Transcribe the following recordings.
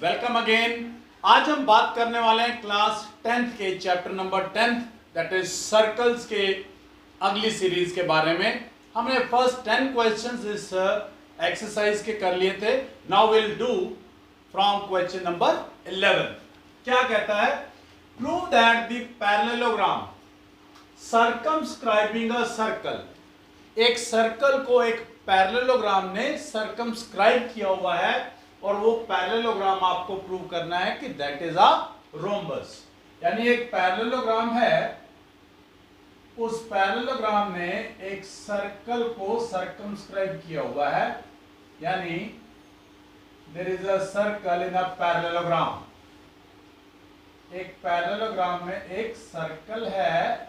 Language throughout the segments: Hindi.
Welcome again. आज हम बात करने वाले हैं क्लास 10th के chapter number 10 that is circles के अगली सीरीज के बारे में। हमने फर्स्ट 10 क्वेश्चंस इस एक्सरसाइज के कर लिए थे। Now will do from question number 11। क्या कहता है? Prove that the parallelogram circumscribing a circle, एक सर्कल को एक पैरेललोग्राम ने सर्कमस्क्राइब किया हुआ है और वो पैरेललोग्राम आपको प्रूव करना है कि दैट इज अ रोम्बस। यानी एक पैरेललोग्राम है, उस पैरेललोग्राम ने एक सर्कल को सर्कमस्क्राइब किया हुआ है, यानी there is a circle in a parallelogram. एक पैरेललोग्राम में एक सर्कल है,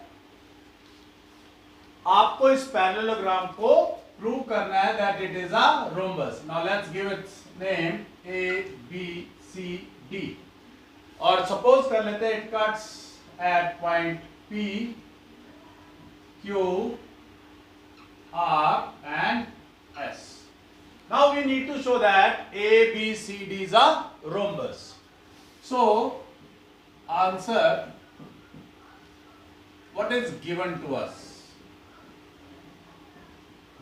आपको इस पैरेललोग्राम को प्रूव करना है that it is a rhombus. Now let's give its name A B C D और सपोज कर लेते हैं it cuts at point P Q R and S. Now we need to show that A B C D is a rhombus. So answer what is given to us?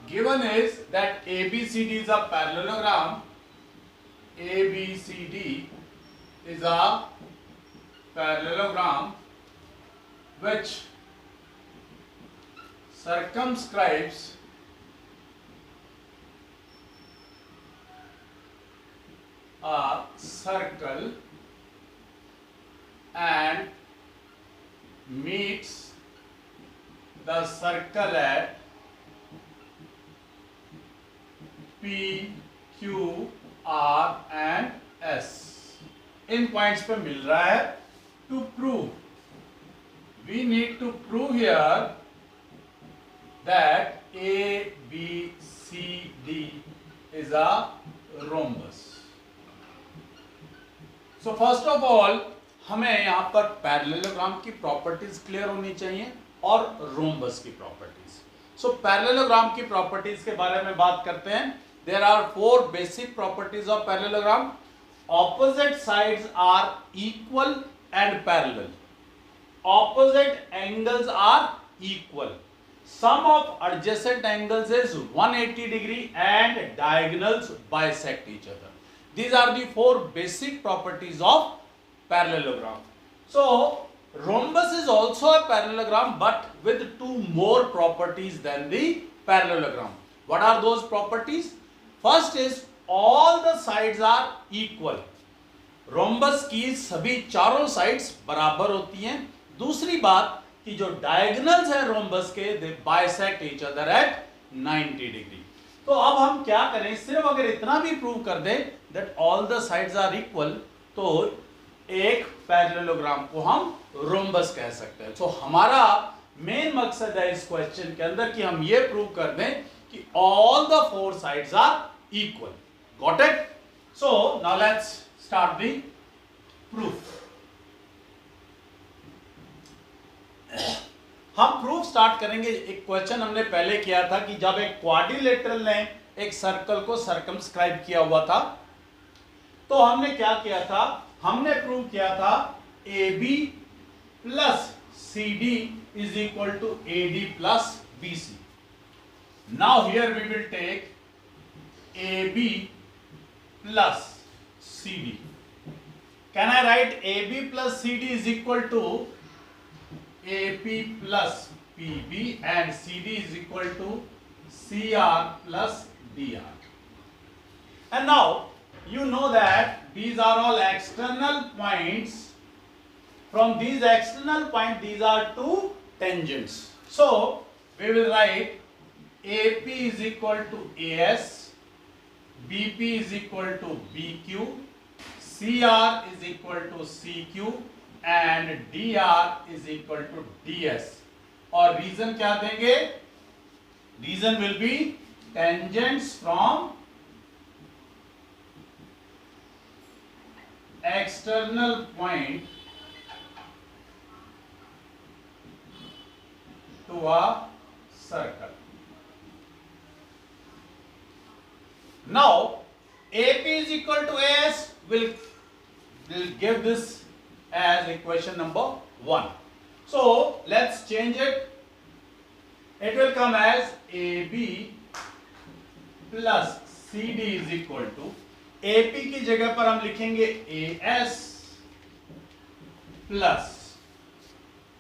Given is that ABCD is a parallelogram. ABCD is a parallelogram which circumscribes a circle and meets the circle at P, Q, R and S। इन पॉइंट्स पे मिल रहा है। To prove, we need to prove here that A, B, C, D is a rhombus। So first of all हमें यहां पर पैरेललोग्राम की प्रॉपर्टीज क्लियर होनी चाहिए और रोम्बस की प्रॉपर्टीज। सो पैरेललोग्राम की प्रॉपर्टीज के बारे में बात करते हैं। There are 4 basic properties of parallelogram. Opposite sides are equal and parallel, opposite angles are equal, sum of adjacent angles is 180 degree and diagonals bisect each other. These are the 4 basic properties of parallelogram। So rhombus is also a parallelogram but with 2 more properties than the parallelogram. What are those properties? First is all the sides are equal. rhombus की सभी चारों साइड्स बराबर होती हैं। दूसरी बात कि जो डायगोनल्स हैं rhombus के they bisect each other at 90 degree. तो अब हम क्या करें, सिर्फ अगर इतना भी प्रूव कर दें that all the sides are equal तो एक पैरेललोग्राम को हम रोम्बस कह सकते हैं। तो हमारा मेन मकसद है इस क्वेश्चन के अंदर कि हम ये प्रूव कर दें कि all the 4 sides are equal. Got it? So now let's start the proof. हम प्रूफ स्टार्ट करेंगे। एक क्वेश्चन हमने पहले किया था कि जब एक क्वाड्रिलेटरल ने एक सर्कल को सर्कमस्क्राइब किया हुआ था तो हमने क्या किया था, हमने प्रूव किया था AB plus CD is equal to AD plus BC। Now here we will take AB plus CD। Can I write AB plus CD is equal to AP plus PB and CD is equal to CR plus DR। And now you know that these are all external points. From these external points these are 2 tangents. So we will write AP is equal to AS, BP is equal to BQ, CR is equal to CQ and DR is equal to DS। और रीजन क्या देंगे? Reason will be tangents from external point to a circle। Now AP is equal to AS will we'll give this as equation number 1. So let's change it. It will come as AB plus CD is equal to AP की जगह पर हम लिखेंगे AS प्लस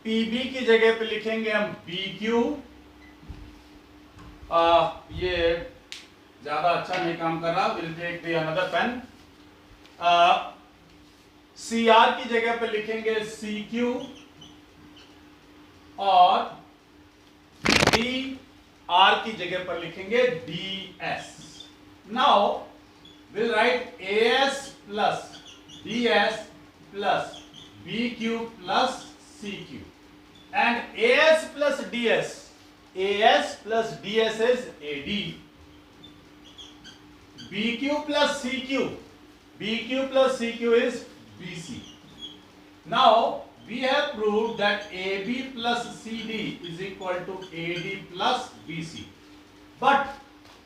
PB की जगह पे लिखेंगे हम BQ. ये ज्यादा अच्छा नहीं काम कर रहा. Will take the another pen. CR की जगह पे लिखेंगे CQ और DR की जगह पर लिखेंगे DS. Now will write AS plus DS plus BQ plus CQ and AS plus DS. AS plus DS is AD. BQ plus CQ. BQ plus CQ is BC. Now we have proved that AB plus CD is equal to AD plus BC. But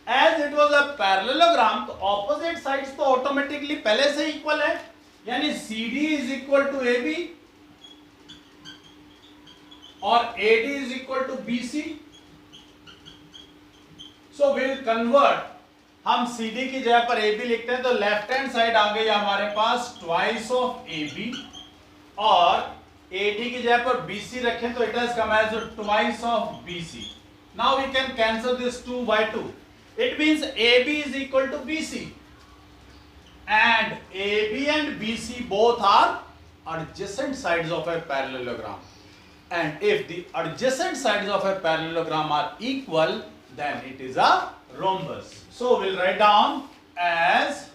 as it was a parallelogram, तो opposite sides तो automatically पहले से equal है. यानी CD is equal to AB और AD is equal to BC. So we'll convert. हम CD की जगह पर AB लिखते हैं तो लेफ्ट हैंड साइड आ गई हमारे पास ट्वाइस ऑफ AB और AD की जगह पर BC रखें तो it has come as twice of BC. Now we can cancel this 2 by 2. It means AB is equal to BC and AB and BC both are adjacent sides of a parallelogram. And if the adjacent sides of a parallelogram are equal, then it is a rhombus. So we'll write down as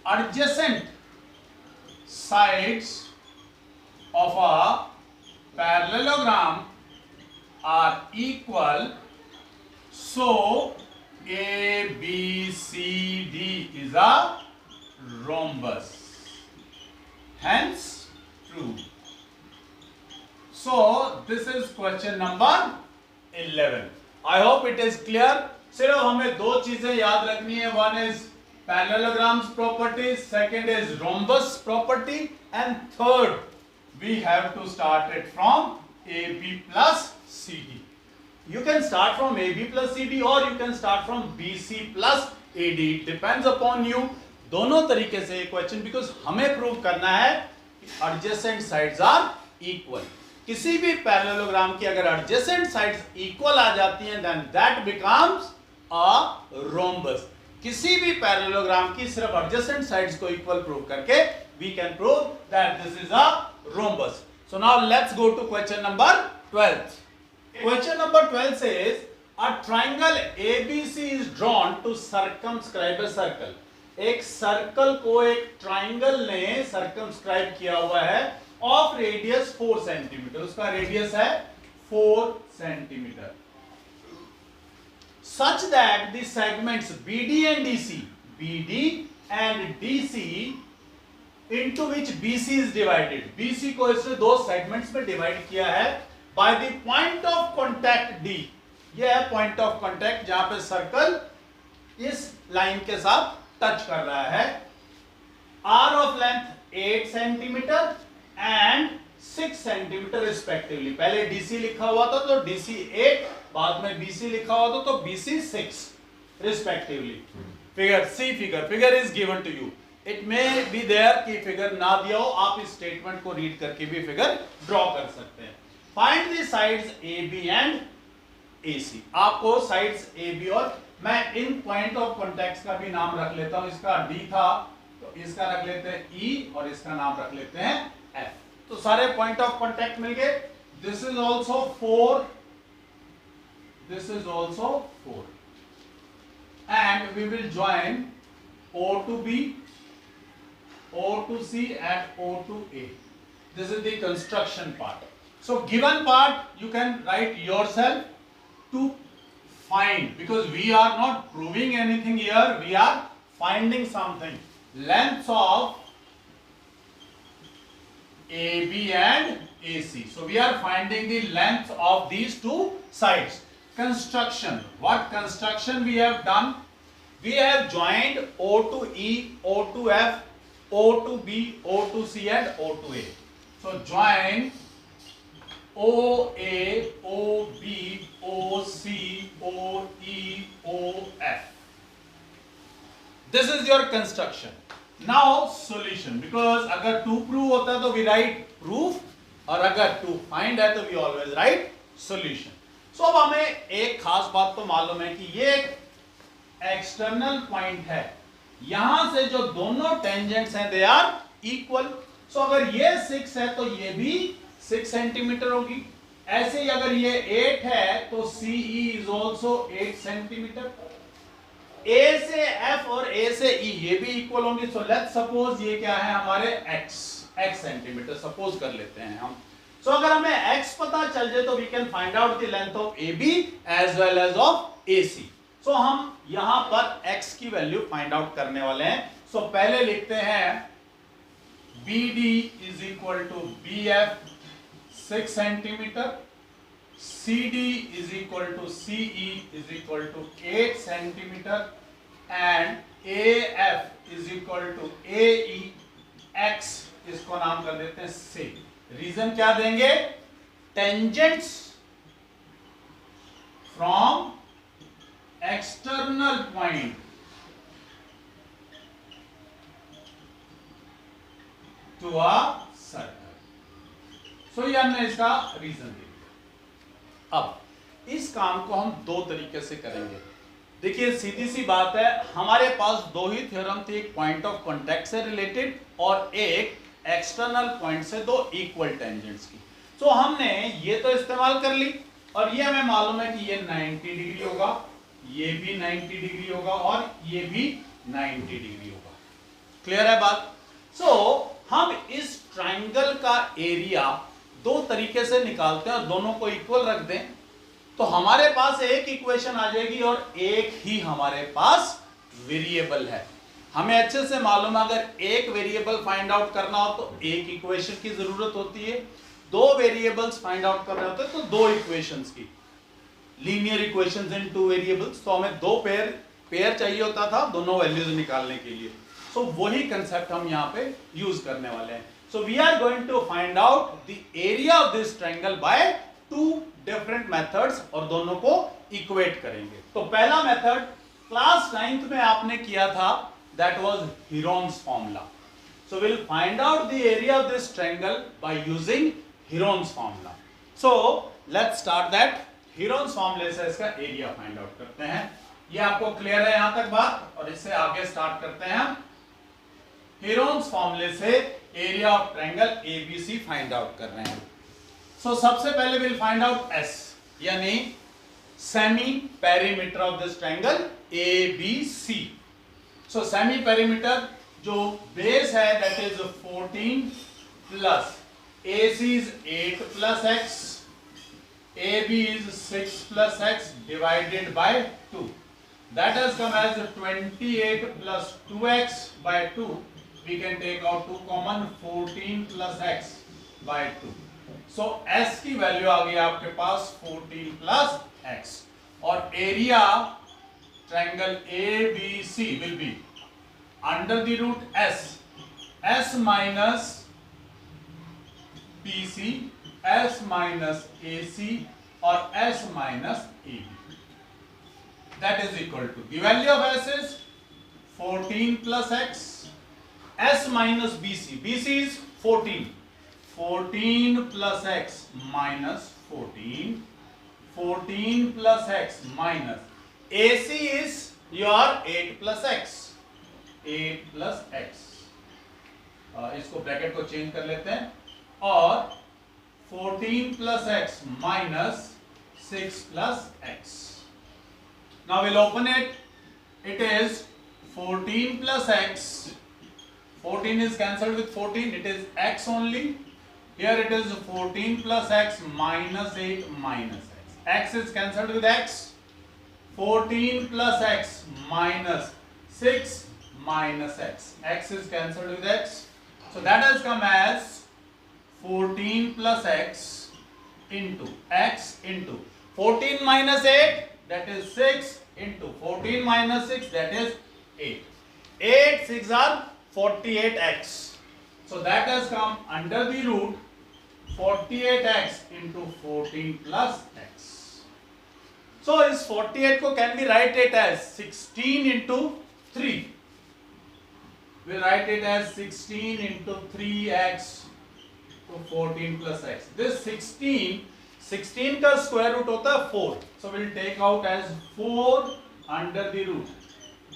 adjacent sides of a parallelogram are equal, so ABCD is a rhombus. Hence true. So this is question number 11. I hope it is clear. सिर्फ हमें दो चीजें याद रखनी है. One is parallelograms property, second is rhombus property, and third we have to start it from AB plus CD. You can start from AB plus CD or you can start from BC plus AD. It depends upon you. दोनों तरीके से ये क्वेश्चन, बिकॉज हमें प्रूव करना है कि adjacent sides are equal. किसी भी पैरेललोग्राम की अगर एडजेसेंट साइड्स इक्वल आ जाती हैं then that becomes a rhombus. किसी भी पैरेललोग्राम की सिर्फ एडजेसेंट साइड्स को इक्वल प्रूव करके we can prove that this is a rhombus. So now let's go to question number 12. Question number 12 says a triangle ABC is drawn to circumscribe a circle. एक सर्कल को एक ट्रायंगल ने सर्कमस्क्राइब किया हुआ है ऑफ रेडियस 4 सेंटीमीटर. उसका रेडियस है 4 centimetre. Such that the segments BD and DC into which BC is divided. BC को इसने दो सेगमेंट्स में डिवाइड किया है by the point of contact D. यह है पॉइंट ऑफ कॉन्टैक्ट जहां पे सर्कल इस लाइन के साथ टच कर रहा है. R of length 8 centimetre and 6 centimetre respectively. पहले DC लिखा हुआ था तो DC 8, बाद में BC लिखा हुआ था तो BC 6 respectively. Figure is given to you. It may be there कि फिगर ना दिया हो, आप इस स्टेटमेंट को रीड करके भी फिगर ड्रॉ कर सकते हैं. Find the sides AB and AC. आपको साइड्स AB और मैं इन पॉइंट ऑफ कॉन्टैक्ट का भी नाम रख लेता हूं. इसका D था तो इसका रख लेते हैं E और इसका नाम रख लेते हैं F. तो सारे पॉइंट ऑफ कॉन्टैक्ट मिल गए. This is also 4, this is also 4 and we will join O to B, O to C and O to A. This is the construction part. So given part you can write yourself to find, because we are not proving anything here, we are finding something. Lengths of AB and AC. So we are finding the length of these two sides. Construction. What construction we have done? We have joined O to E, O to F O to B, O to C and O to A. So join OA, OB, OC, OE, OF. This is your construction. Now solution, because अगर to prove होता है तो we write proof और अगर to find है तो we always write solution. So अब हमें एक खास बात तो मालूम है कि ये एक एक्सटर्नल पॉइंट है, यहां से जो दोनों टेंजेंट्स हैं दे आर इक्वल. सो अगर ये 6 है तो ये भी 6 सेंटीमीटर होगी. ऐसे ही अगर ये 8 है तो CE is also 8 centimetre. A से F और A से E ये भी इक्वल होंगे. सो लेट्स सपोज ये क्या है हमारे x सेंटीमीटर सपोज कर लेते हैं हम. सो अगर हमें x पता चल जाए तो we can find out the length of AB as well as of AC. सो हम यहां पर x की वैल्यू फाइंड आउट करने वाले हैं. सो पहले लिखते हैं BD is equal to BF 6 centimetre, CD is equal to CE is equal to 8 centimeter and AF is equal to AE. X इसको नाम कर देते हैं C. रीजन क्या देंगे? Tangents from external point to a circle. So ये हमने इसका रीजन दिया. अब इस काम को हम दो तरीके से करेंगे. देखिए सीधी सी बात है, हमारे पास दो ही थ्योरम थे, एक पॉइंट ऑफ कांटेक्ट से रिलेटेड और एक एक्सटर्नल पॉइंट से दो इक्वल टेंजेंट्स की. सो हमने ये तो इस्तेमाल कर ली और ये हमें मालूम है कि ये 90 डिग्री होगा, ये भी 90 डिग्री होगा और ये भी 90 डिग्री होगा. क्लियर है बात? सो हम इस ट्राइंगल का एरिया दो तरीके से निकालते हैं और दोनों को इक्वल रख दें तो हमारे पास एक इक्वेशन आ जाएगी और एक ही हमारे पास वेरिएबल है. हमें अच्छे से मालूम है अगर एक वेरिएबल फाइंड आउट करना हो तो एक इक्वेशन की जरूरत होती है, दो वेरिएबल्स फाइंड आउट करने होते हैं तो दो इक्वेशंस की. लीनियर इक्वेशंस इन टू वेरिएबल्स, तो हमें दो पेयर चाहिए होता था दोनों वैल्यूज निकालने के लिए. सो वही कंसेप्ट हम यहाँ पे यूज करने वाले हैं. So we are going to find out the area of this triangle by two different methods और दोनों को equate करेंगे. तो पहला मेथड क्लास 9th में आपने किया था, that was Heron's formula. So we'll find out the area of this triangle by using Heron's formula. So let's start that. Heron's formula से इसका एरिया फाइंड आउट करते हैं. ये आपको क्लियर है यहां तक बात? और इससे आगे स्टार्ट करते हैं हम. Heron's formula से area of triangle ABC find out कर रहे हैं. सो सबसे पहले विल फाइंड आउट S यानी semi perimeter of this triangle ABC. So semi perimeter जो बेस है that is 14 plus AC is 8 plus x, AB is 6 plus x divided by 2. That has come as 28 plus 2x by 2. We can take out 2 common, 14 plus x by 2. So s की वैल्यू आ गई आपके पास 14 plus x और area triangle ABC will be under the root s minus BC, s minus AC और s minus AB. That is equal to the value of s is 14 plus x. S minus BC. BC is 14. 14 plus x minus 14. 14 plus x minus. AC is your 8 plus x. 8 plus x. इसको ब्रैकेट को चेंज कर लेते हैं और 14 plus x minus 6 plus x. Now we'll open it. It is 14 plus x. 14 is cancelled with 14, it is x only. Here it is 14 plus x minus 8 minus x. X is cancelled with x. 14 plus x minus 6 minus x. X is cancelled with x. So that has come as 14 plus x into x into 14 minus 8 that is 6 into 14 minus 6 that is 8. 8 6 are 48x. So that has come under the root 48x into 14 plus x. So इस 48 को can we write it as 16 into 3? We'll write it as 16 into 3x to 14 plus x. This 16 का square root होता है 4. So we'll take out as 4 under the root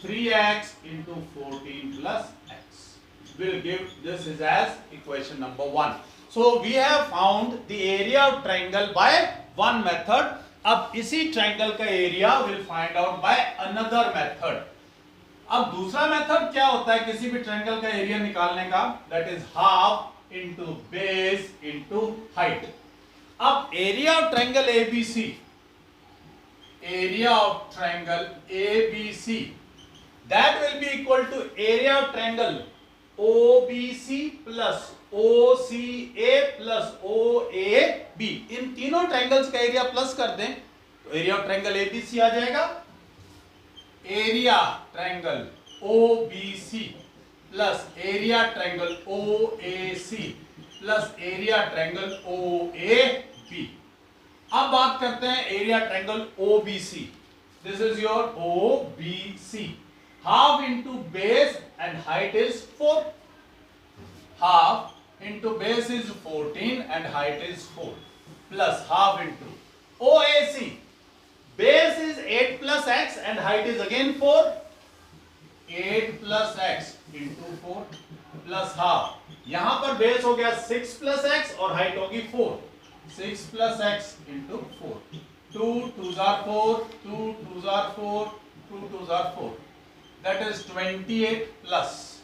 3x into 14 plus x. We'll give this is as equation number 1. So we have found the area of triangle by one method. अब इसी triangle का area we'll find out by another method. अब दूसरा मेथड क्या होता है किसी भी ट्रायंगल का एरिया निकालने का? That is half into base into height. अब area of triangle ABC, area of triangle ABC that will be equal to area of triangle OBC plus OCA plus OAB. इन तीनों ट्रायंगल्स का एरिया प्लस कर दें तो एरिया ऑफ ट्रायंगल एबीसी आ जाएगा. Area triangle OBC plus area triangle OAC plus area triangle OAB. अब बात करते हैं area triangle OBC. This is your OBC. Half into base and height is 4. Half into base is 14 and height is 4 plus half into OAC. Base is 8 plus x and height is again 4. 8 plus x into 4 plus half. यहां पर base हो गया 6 plus x और height होगी 4. 6 plus x into 4. 2 2s are 4. 2 2s are 4. 2 2s are 4. That is 28 plus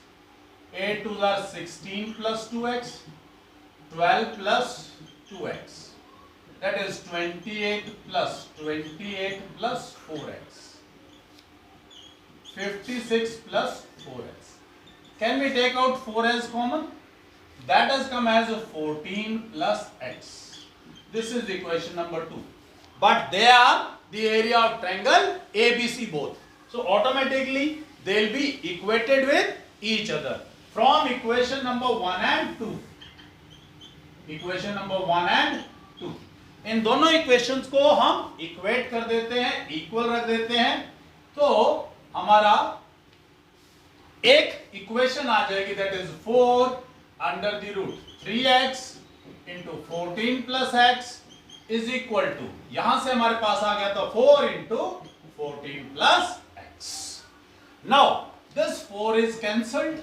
8 2s are 16 plus 2x. 12 plus 2x. That is 28 plus 28 plus 4x. 56 plus 4x. Can we take out 4 as common? That has come as 14 plus x. This is equation number 2. But they are the area of triangle ABC both. So automatically they will be equated with each other. From equation number 1 and 2. Equation number 1 and 2. इन दोनों इक्वेशंस को हम इक्वेट कर देते हैं, इक्वल रख देते हैं, तो हमारा एक इक्वेशन आ जाएगी that is 4 under the root 3x into 14 plus x is equal to, यहां से हमारे पास आ गया तो 4 into 14 plus x. Now this 4 is cancelled.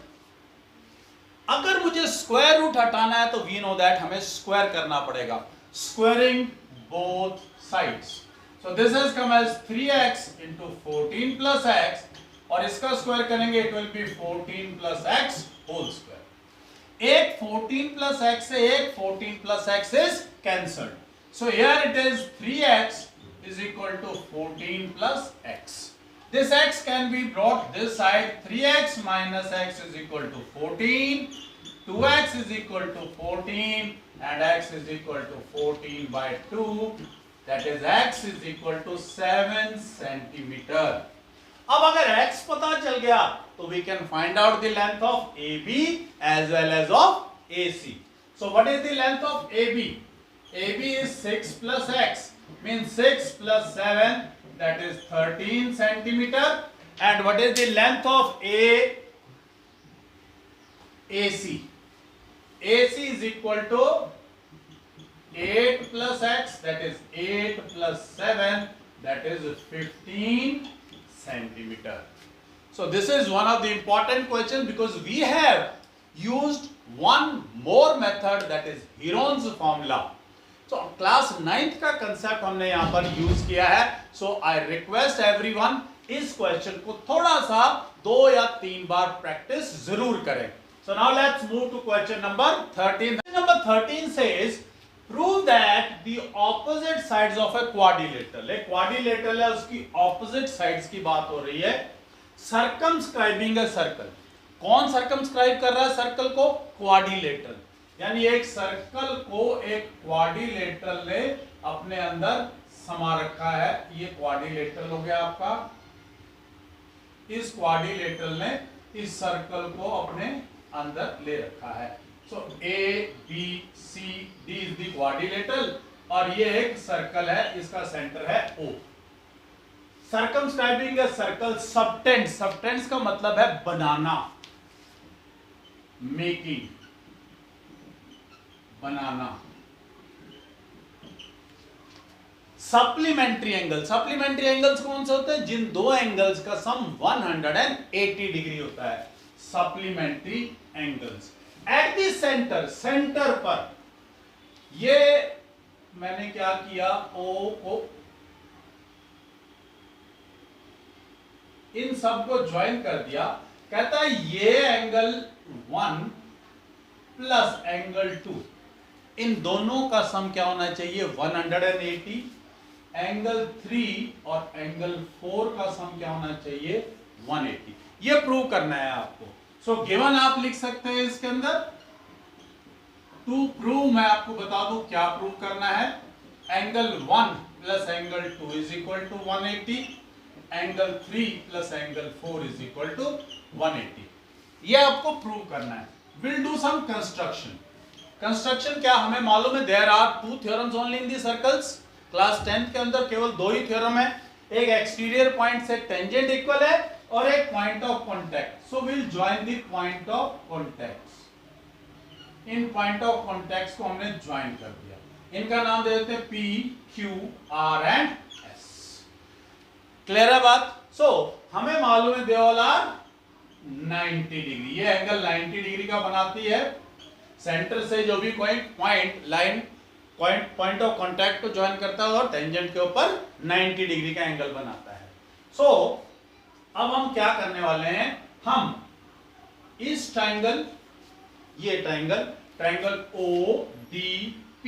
अगर मुझे स्क्वायर रूट हटाना है तो वी नो दैट हमें स्क्वायर करना पड़ेगा. Squaring both sides. So this has come as 3x into 14 plus x और इसका स्क्वायर करेंगे it will be 14 plus x whole square. एक 14 plus x से एक 14 plus x is cancelled. So here it is 3x is equal to 14 plus x. This x can be brought this side. 3x minus x is equal to 14. 2x is equal to 14 and x is equal to 14 by 2. That is x is equal to 7 centimeter. अब अगर x पता चल गया तो we can find out the length of AB as well as of AC. So what is the length of AB? AB is 6 plus x means 6 plus 7 that is 13 centimeter. And what is the length of AC? AC is equal to 8 plus x that is 8 plus 7 that is 15 centimeter. So this is one of the important questions because we have used one more method that is Heron's formula. So class 9th का concept हमने यहाँ पर use किया है. So I request everyone इस question को थोड़ा सा 2 या 3 बार practice जरूर करें. So now let's move to question number 13. Question number 13 says, prove that the opposite sides of a quadrilateral. एक quadrilateral है उसकी opposite sides की बात हो रही है. Circumscribing a circle. कौन circumscribe कर रहा है circle को? Quadrilateral. यानी एक circle को एक quadrilateral ने अपने अंदर समा रखा है. ये quadrilateral हो गया आपका. इस quadrilateral ने इस सर्कल को अपने अंदर ले रखा है। So A B C D is the quadrilateral और ये एक सर्कल है, इसका सेंटर है O. Circumscribing a circle subtends, subtends का मतलब है बनाना, मेकिंग, बनाना। सप्लीमेंट्री एंगल, सप्लीमेंट्री एंगल्स कौन से होते हैं? जिन दो एंगल्स का सम 180 डिग्री होता है, supplementary angles. At the centre, centre पर ये मैंने क्या किया, ओ को इन सब को ज्वाइन कर दिया। कहता है ये एंगल 1 प्लस एंगल 2, इन दोनों का सम क्या होना चाहिए? 180। एंगल 3 और एंगल 4 का सम क्या होना चाहिए? 180। ये प्रूव करना है आपको। सो गिवन आप लिख सकते हैं इसके अंदर। टू प्रूव मैं आपको बता दूं क्या प्रूव करना है। Angle 1 plus angle 2 is equal to 180, angle 3 plus angle 4 is equal to 180। ये आपको प्रूव करना है। Will do some construction. Construction क्या, हमें मालूम है there are 2 theorems only in the circles. Class 10th के अंदर केवल 2 ही थ्योरम है, एक एक्सटीरियर पॉइंट से टेंजेंट इक्वल है और एक point of contact. So will join the point of contact. In point of contact को हमने ज्वाइन कर दिया, इनका नाम दे देते हैं P, Q, R and S। Clear है बात? सो हमें मालूम है दे ऑल आर 90 डिग्री। ये एंगल 90 डिग्री का बनाती है। सेंटर से जो भी कोई point line point of contact को ज्वाइन करता है और टेंजेंट के ऊपर 90 डिग्री का एंगल बनाता है। सो अब हम क्या करने वाले हैं, हम इस ट्रायंगल, ये ट्रायंगल ODP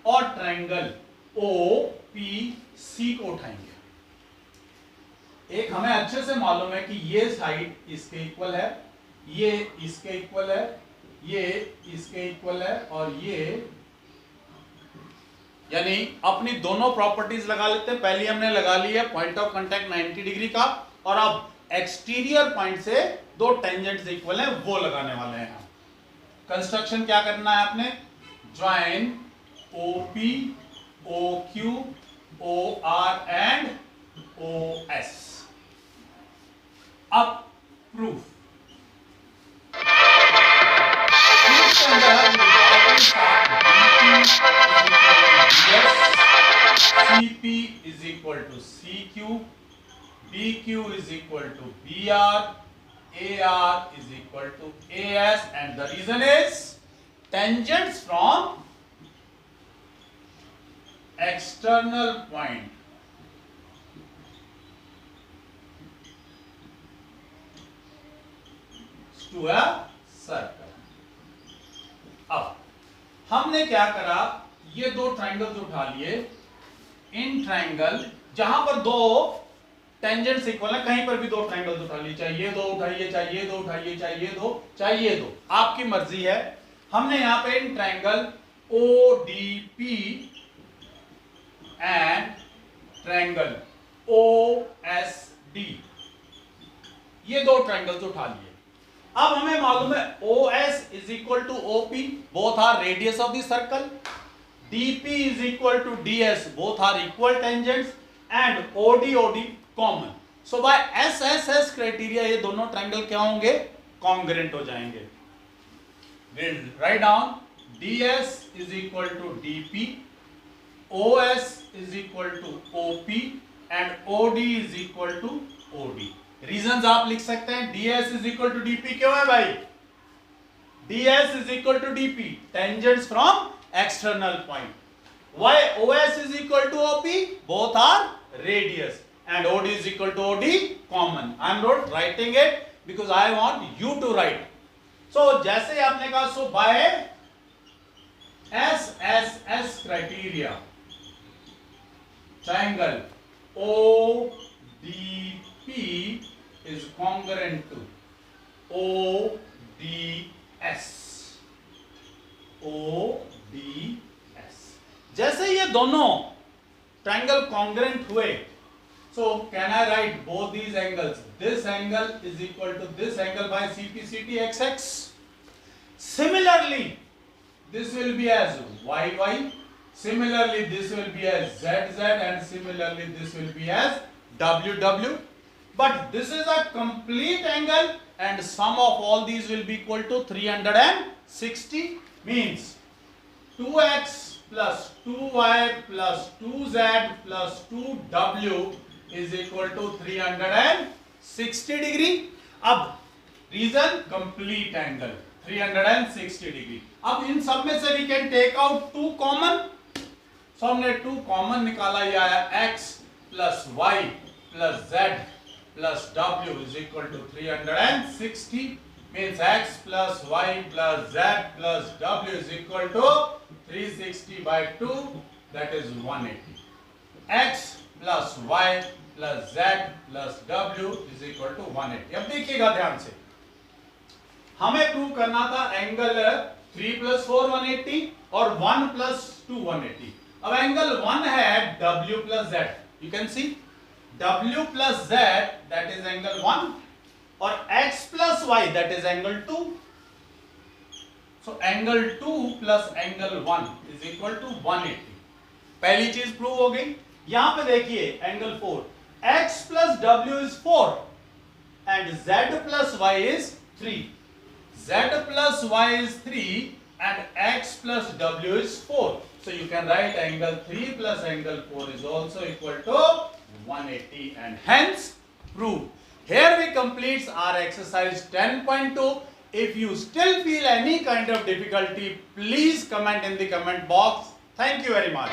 और ट्रायंगल OPC को उठाएंगे। एक हमें अच्छे से मालूम है कि ये साइड इसके इक्वल है, ये इसके इक्वल है, ये इसके इक्वल है और ये, यानी अपनी दोनों प्रॉपर्टीज लगा लेते हैं। पहले हमने लगा ली है पॉइंट ऑफ कांटेक्ट 90 डिग्री का, और अब एक्सटीरियर पॉइंट से दो टेंजेंट्स इक्वल है वो लगाने वाले हैं हम। कंस्ट्रक्शन क्या करना है आपने, join OP, OQ, OR and OS। अब proof CP is equal to CQ, BQ is equal to BR, AR is equal to AS, and the reason is tangents from external point to a circle। अब हमने क्या करा, ये दो ट्रायंगल्स उठा लिए। इन ट्रायंगल जहां पर दो टेंजेंट्स इक्वल है, कहीं पर भी दो ट्रायंगल्स उठा लिए, चाहिए दो उठाइए, चाहिए दो उठाइए, चाहिए दो, चाहिए दो, आपकी मर्जी है। हमने यहां पे in triangle ODP and triangle OSD, ये दो ट्रायंगल्स उठा लिए। अब हमें मालूम है OS is equal to OP, both are radius of the circle, DP is equal to DS, both are equal tangents, and OD common. So by SSS criteria ये दोनों ट्रायंगल क्या होंगे, कॉन्ग्रुएंट हो जाएंगे। We'll write down DS is equal to DP, OS is equal to OP and OD is equal to OD। Reasons आप लिख सकते हैं। ds is equal to dp क्यों है भाई, ds is equal to dp, tangents from external point। why os is equal to op, both are radius, and od is equal to od common। I am not writing it because I want you to write। so जैसे आपने कहा, so by SSS criteria triangle ODP is congruent to ODS। जैसे ये दोनों ट्रायंगल कॉन्ग्रुएंट हुए, So can I write both these angles? This angle is equal to this angle by CP XX. Similarly, this will be as YY. Similarly, this will be as ZZ, and similarly, this will be as WW. But this is a complete angle, and sum of all these will be equal to 360. Means 2x plus 2y plus 2z plus 2w is equal to 360 degree. अब रीजन कंप्लीट एंगल 360 डिग्री. अब इन सब में से we can take out 2 common. So हमने 2 कॉमन निकाला, ये आया x plus y plus z plus w is equal to 360. means x plus y plus z plus w is equal to 360 by 2, that is 180. x plus y plus z plus w is equal to 180. अब देखिएगा ध्यान से, हमें प्रूव करना था एंगल 3 plus 4 180 और 1 plus 2 180. अब एंगल 1 है w plus z. You can see w plus z, that is angle 1, और x plus y, that is angle 2. So angle 2 plus angle 1 is equal to 180. पहली चीज प्रूव हो गई. यहां पे देखिए angle 4, x plus w is 4 and z plus y is 3. z plus y is 3 and x plus w is 4. So you can write angle 3 plus angle 4 is also equal to 180, and hence prove. Here we complete our exercise 10.2. If you still feel any kind of difficulty, please comment in the comment box. Thank you very much.